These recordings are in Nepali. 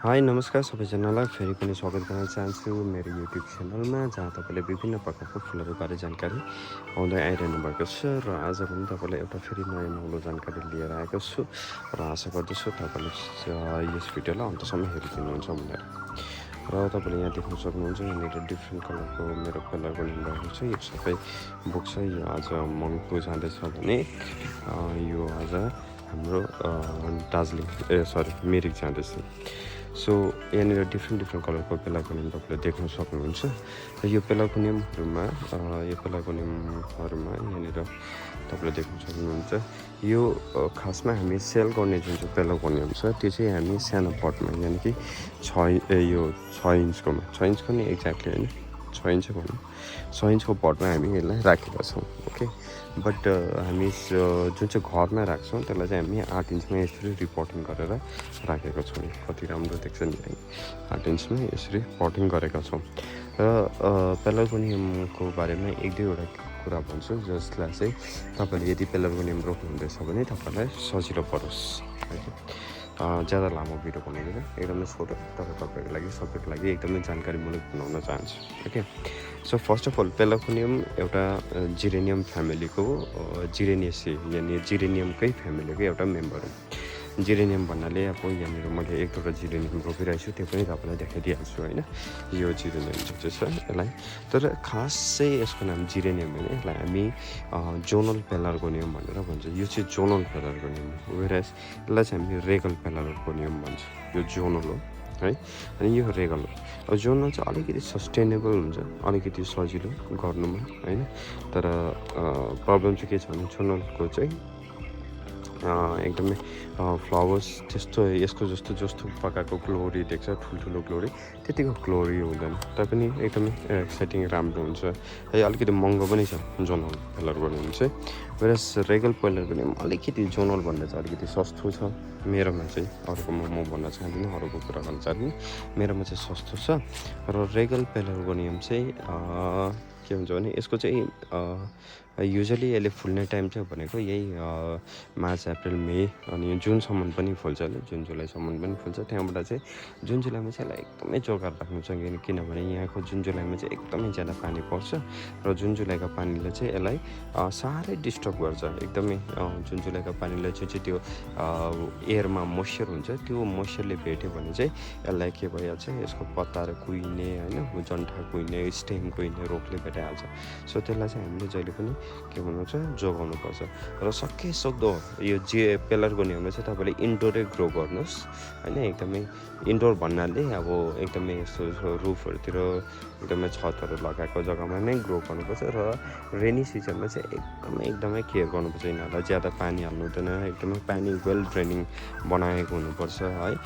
हाई नमस्कार सबैजनालाई फेरि पनि स्वागत गर्न चाहन्छु मेरो युट्युब च्यानलमा जहाँ तपाईँले विभिन्न प्रकारको फुलहरूबारे जानकारी पाउँदै आइरहनु भएको छ र आज पनि तपाईँलाई एउटा फेरि नयाँ नौलो जानकारी लिएर आएको छु र आशा गर्दछु तपाईँले यस भिडियोलाई अन्तसम्म हेरिदिनुहुन्छ भनेर र तपाईँले यहाँ देख्न सक्नुहुन्छ यहाँनिर डिफ्रेन्ट कलरको मेरो पेलार्गोनियम रहेको छ यो सबै बुक छ यो आज मङ्पू जाँदैछ भने यो आज हाम्रो दार्जिलिङ मिरिक जाँदैछ सो यहाँनिर डिफ्रेन्ट कलरको पेलार्गोनियम तपाईँले देख्न सक्नुहुन्छ र यो पेलार्गोनियमहरूमा यहाँनिर तपाईँले देख्न सक्नुहुन्छ यो खासमा हामी सेल गर्ने जुन चाहिँ पेलार्गोनियम छ त्यो चाहिँ हामी सानो पटमा यानि कि 6 इन्चको नि एक्ज्याक्टली होइन 6 इन्च भनौँ 6 इन्चको पटमा हामी यसलाई राखेका छौँ ओके बट हामी जुन चाहिँ घरमा राख्छौँ त्यसलाई चाहिँ हामी 8 इन्चमा यसरी रिपोर्टिङ गरेर राखेको छौँ कति राम्रो देख्छ नि है 8 इन्चमा यसरी पटिङ गरेका छौँ र पेलार्गोनियमको बारेमा एक दुईवटा कुरा भन्छु जसलाई चाहिँ तपाईँले यदि पेलार्गोनियम रोप्नुहुँदैछ भने तपाईँलाई सजिलो परोस् ज्यादा लामो भिडियो बनाउँदैन एकदमै छोटो तर तपाईँको लागि सबैको लागि एकदमै जानकारीमूलक बनाउन चाहन्छु okay so first of all pelargonium एउटा जेरेनियम फ्यामिलीको जेरेनियसेई यानि जेरेनियमकै फ्यामिलीको एउटा मेम्बर हो जेरेनियम भन्नाले अब यहाँनिर मैले एक दुईवटा जेरेनियम रोपिरहेको छु त्यो पनि तपाईँलाई देखाइदिइहाल्छु होइन यो जेरेनियम जुन चाहिँ छ यसलाई तर खास चाहिँ यसको नाम जेरेनियम होइन यसलाई हामी जोनल पेलार्गोनियम भनेर भन्छ यो चाहिँ जोनल पेलार्गोनियम हो वेयरएज यसलाई चाहिँ हामी रेगल पेलार्गोनियम भन्छ यो जोनल हो है अनि यो रेगल हो अब जोनल चाहिँ अलिकति सस्टेनेबल हुन्छ अलिकति सजिलो गर्नुमा होइन तर प्रब्लम चाहिँ के छ भने जोनलको चाहिँ एकदमै फ्लावर्स त्यस्तो यसको जस्तो प्रकारको ग्लोरी देख्छ ठुल्ठुलो ग्लोरी त्यतिको ग्लोरी हुँदैन तैपनि एकदमै एक्साइटिङ राम्रो हुन्छ है अलिकति महँगो पनि छ जोनल पेलार्गोनियम चाहिँ वेरएस रेगल पेलार्गोनियम अलिकति जोनल भन्दा चाहिँ अलिकति सस्तो छ मेरोमा चाहिँ अरूकोमा म भन्न चाहदिनँ अरूको कुरा गर्न चाहदिनँ मेरोमा चाहिँ सस्तो छ र रेगल पेलार्गोनियम चाहिँ के हुन्छ भने यसको चाहिँ युजली यसले फुल्ने टाइम चाहिँ भनेको यही मार्च अप्रिल मे अनि जुनसम्म पनि फुल्छ जुन जुलाईसम्म पनि फुल्छ त्यहाँबाट चाहिँ जुन जुलाईमा चाहिँ यसलाई एकदमै जोगाएर राख्नु छ किनभने यहाँको जुन जुलाईमा चाहिँ एकदमै ज्यादा पानी पर्छ र जुन जुलाईको पानीले चाहिँ यसलाई साह्रै डिस्टर्ब गर्छ एकदमै जुन जुलाईको पानीले चाहिँ त्यो एयरमा मोइस्चर हुन्छ त्यो मोइस्चरले भेट्यो भने चाहिँ यसलाई के भइहाल्छ यसको पत्ताहरू कुहिने होइन जन्ठा कुहिने स्टेम कुहिने रोगले भेटाइहाल्छ सो त्यसलाई चाहिँ हामीले जहिले पनि के भन्नुहुन्छ जोगाउनु पर्छ र सकेसक्दो यो पेलार्गोनियमलाई चाहिँ तपाईँले इन्डोरै ग्रो गर्नुहोस् होइन एकदमै इन्डोर भन्नाले अब एकदमै यस्तो रुफहरूतिर एकदमै छतहरू लगाएको जग्गामा नै ग्रो गर्नुपर्छ र रेनी सिजनमा चाहिँ एकदमै केयर गर्नुपर्छ यिनीहरूलाई ज्यादा पानी हाल्नु हुँदैन एकदमै पानी वेल ड्रेनिङ बनाएको हुनुपर्छ है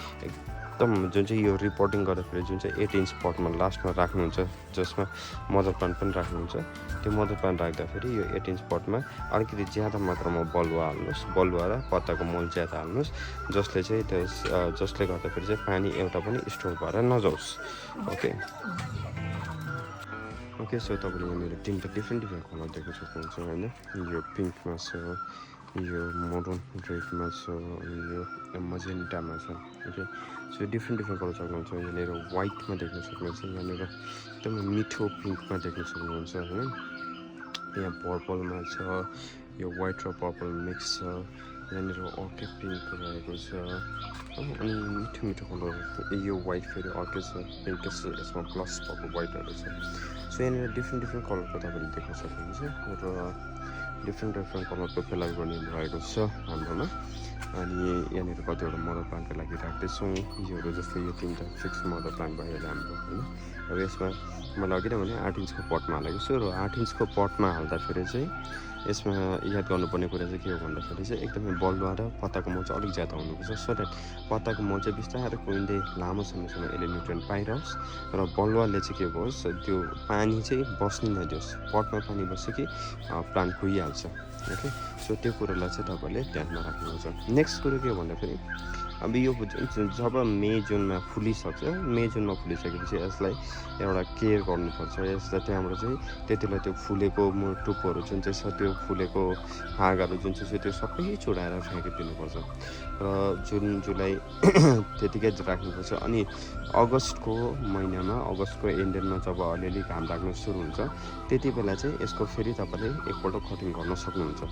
एकदम जुन चाहिँ यो रिपोर्टिङ गर्दाखेरि जुन चाहिँ 8 इन्च पटमा लास्टमा राख्नुहुन्छ जसमा मदर प्लान्ट पनि राख्नुहुन्छ त्यो मदर प्लान्ट राख्दाखेरि यो 8 इन्च पटमा अलिकति ज्यादा मात्रामा बलुवा हाल्नुहोस् बलुवा र पत्ताको मल ज्यादा हाल्नुहोस् जसले गर्दाखेरि चाहिँ पानी एउटा पनि स्टोर भएर नजाओस् ओके सो तपाईँले यहाँनिर 3टा डिफ्रेन्ट कलर देख्न सक्नुहुन्छ होइन यो पिङ्कमा छ यो मरुन रेडमा छ अनि यो मजेन्टामा छ ओके सो डिफ्रेन्ट कलर सक्नुहुन्छ यहाँनिर वाइटमा देख्न सक्नुहुन्छ यहाँनिर एकदमै मिठो पिङ्कमा देख्न सक्नुहुन्छ होइन यहाँ पर्पलमा छ यो वाइट र पर्पल मिक्स छ यहाँनिर अर्किड पिङ्क रहेको छ अनि मिठो कलर यो वाइट फेरि अर्किड छ पिङ्क छ यसमा प्लस भएको वाइटहरू छ सो यहाँनिर डिफ्रेन्ट कलरको तपाईँले देख्न सक्नुहुन्छ र डिफ्रेन्ट कलरको पेलार्गोनियम रहेको छ हाम्रोमा अनि यहाँनिर कतिवटा मदर प्लान्टको लागि राख्दैछौँ योहरू जस्तै यो 3टा फिक्स मदर प्लान्ट भयो अहिले हाम्रो होइन अब यसमा मैले अघि नै भने 8 इन्चको पटमा हालेको छु र 8 इन्चको पटमा हाल्दाखेरि चाहिँ यसमा याद गर्नुपर्ने कुरा चाहिँ के हो भन्दाखेरि चाहिँ एकदमै बलुवा र पत्ताको मल चाहिँ अलिक ज्यादा हुनुपर्छ सो द्याट पत्ताको मल चाहिँ बिस्तारै कुहिँदै लामो समयसम्म यसले न्युट्रिएन्ट पाइरहोस् र बलुवाले चाहिँ के होस् त्यो पानी चाहिँ बस्नै नदियोस् पटमा पानी बस्यो कि प्लान्ट कुहिहाल्छ ओके सो त्यो कुरोलाई चाहिँ तपाईँले ध्यानमा राख्नुहुन्छ नेक्स्ट कुरो के हो भन्दाखेरि अब यो जब मे जुनमा फुलिसक्छ, मे जुनमा फुलिसकेपछि यसलाई एउटा केयर गर्नुपर्छ। यसलाई त्यहाँबाट चाहिँ त्यतिलाई त्यो फुलेको टुप्पोहरू जुन चाहिँ छ, त्यो फुलेको हाँगाहरू जुन चाहिँ छ त्यो सबै चुडाएर फ्याँकिदिनुपर्छ र जुन जुलाई त्यतिकै राख्नुपर्छ। अनि अगस्तको महिनामा, अगस्तको एन्डमा जब अलिअलि घाम लाग्न सुरु हुन्छ, त्यति बेला चाहिँ यसको फेरि तपाईँले एकपल्ट कटिङ गर्न सक्नुहुन्छ।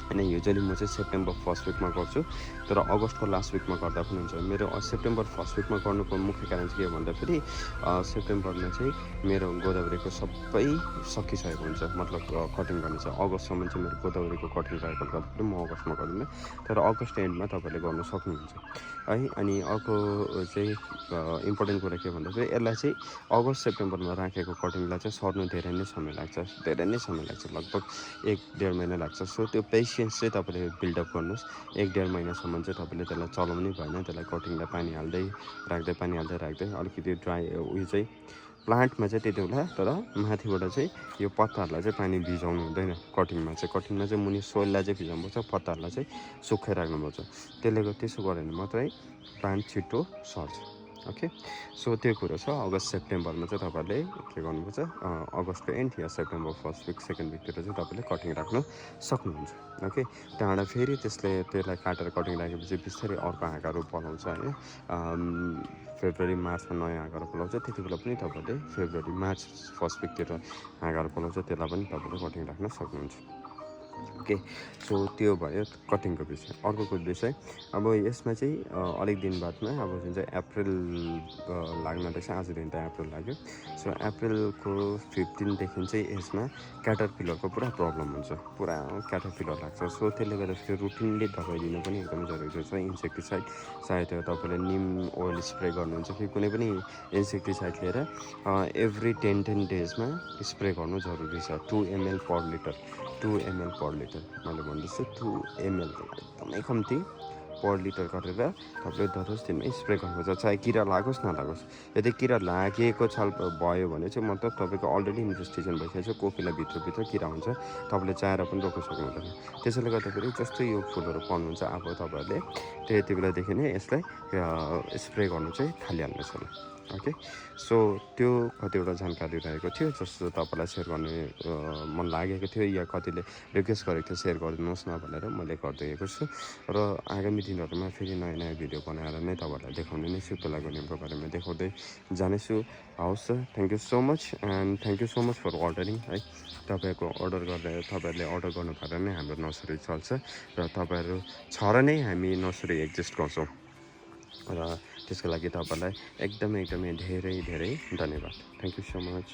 होइन, युजली म चाहिँ सेप्टेम्बर फर्स्ट विकमा गर्छु, तर अगस्तको लास्ट विकमा गर्दा पनि हुन्छ। मेरो सेप्टेम्बर फर्स्ट विकमा गर्नुको मुख्य कारण चाहिँ के हो भन्दाखेरि सेप्टेम्बरमा चाहिँ मेरो गोदावरीको सबै सकिसकेको हुन्छ, मतलब कटिङ गर्ने छ। अगस्तसम्म चाहिँ मेरो गोदावरीको कटिङ रहेको गर्दाखेरि म अगस्तमा गर्दिनँ, तर अगस्त एन्डमा तपाईँले गर्न सक्नुहुन्छ है। अनि अर्को चाहिँ इम्पोर्टेन्ट कुरा के भन्दाखेरि यसलाई चाहिँ अगस्त सेप्टेम्बरमा राखेको कटिङलाई चाहिँ सर्नु धेरै नै समय लाग्छ, लगभग 1-1.5 महिना लाग्छ। सो त्यो पेसेन्स चाहिँ तपाईँले बिल्डअप गर्नुहोस्। 1-1.5 महिनासम्म चाहिँ तपाईँले त्यसलाई चलाउनै भएन, त्यसलाई कटिङलाई पानी हाल्दै राख्दै अलिकति ड्राई उयो चाहिँ प्लान्टमा चाहिँ त्यति बेला, तर माथिबाट चाहिँ यो पत्ताहरूलाई चाहिँ पानी भिजाउनु हुँदैन। कटिङमा चाहिँ मुनि सोइललाई चाहिँ भिजाउनुपर्छ, पत्ताहरूलाई चाहिँ सुक्खै राख्नुपर्छ। त्यसो गऱ्यो भने मात्रै प्लान्ट छिट्टो सर्छ। ओके, सो त्यो कुरो छ। अगस्त सेप्टेम्बरमा चाहिँ तपाईँले के गर्नुपर्छ, अगस्तको एन्ड या सेप्टेम्बर फर्स्ट विक सेकेन्ड विकतिर चाहिँ तपाईँले कटिङ राख्न सक्नुहुन्छ। ओके, त्यहाँबाट फेरि त्यसलाई काटेर कटिङ राखेपछि बिस्तारै अर्को हाँगाहरू पलाउँछ होइन। फेब्रुअरी मार्चमा नयाँ हाँगाहरू पलाउँछ, त्यति बेला पनि तपाईँले फेब्रुअरी मार्च फर्स्ट विकतिर हाँगाहरू पलाउँछ, त्यसलाई पनि तपाईँले कटिङ राख्न सक्नुहुन्छ। ओके, सो त्यो भयो कटिङको विषय। अर्को विषय, अब यसमा चाहिँ अलिक दिन बादमा अब जुन चाहिँ अप्रिल लाग्न रहेछ, आजदेखि त अप्रिल लाग्यो। सो अप्रिलको 15देखि चाहिँ यसमा क्याटरपिलरको पुरा प्रब्लम हुन्छ, पुरा क्याटरपिलर लाग्छ। सो त्यसले गर्दाखेरि रुटिनली दबाई दिनु पनि एकदमै जरुरी छ। इन्सेक्टिसाइड सायद तपाईँले निम ओइल स्प्रे गर्नुहुन्छ कि कुनै पनि इन्सेक्टिसाइड लिएर एभ्री 10 डेजमा स्प्रे गर्नु जरुरी छ। 2 ml पर लिटर मैले भन्दैछु 2 ml एकदमै कम्ती पर लिटर गरेर तपाईँले 10 दिनमै स्प्रे गर्नुपर्छ, चाहे किरा लागोस् नलागोस्। यदि किरा लागेको भयो भने चाहिँ मतलब तपाईँको अलरेडी इन्भेस्टिगेसन भइसकेको छ, कोपिला भित्रभित्र किरा हुन्छ, तपाईँले चाहेर पनि रोक्न सक्नुहुँदैन। त्यसैले गर्दाखेरि जस्तो यो फुलहरू पर्नुहुन्छ, अब तपाईँहरूले त्यति बेलादेखि नै यसलाई स्प्रे गर्नु चाहिँ थालिहाल्नुहोस् होला। ओके, सो त्यो कतिवटा जानकारी रहेको थियो जस्तो तपाईँलाई सेयर गर्ने मन लागेको थियो, या कतिले रिक्वेस्ट गरेको थियो सेयर गरिदिनुहोस् न भनेर मैले गरिदिएको छु। र आगामी दिनहरूमा फेरि नयाँ भिडियो बनाएर नै तपाईँहरूलाई देखाउने नै छु, पेलागोनियमको बारेमा देखाउँदै जानेछु। हवस् sir, thank you so much, and thank you so much for ordering है। तपाईँहरूले अर्डर गर्नु भएर नै हाम्रो नर्सरी चल्छ, र तपाईँहरू छ र नै हामी नर्सरी एक्जिस्ट गर्छौँ, र त्यसको लागि तपाईँलाई एकदमै धेरै धन्यवाद। Thank you so much.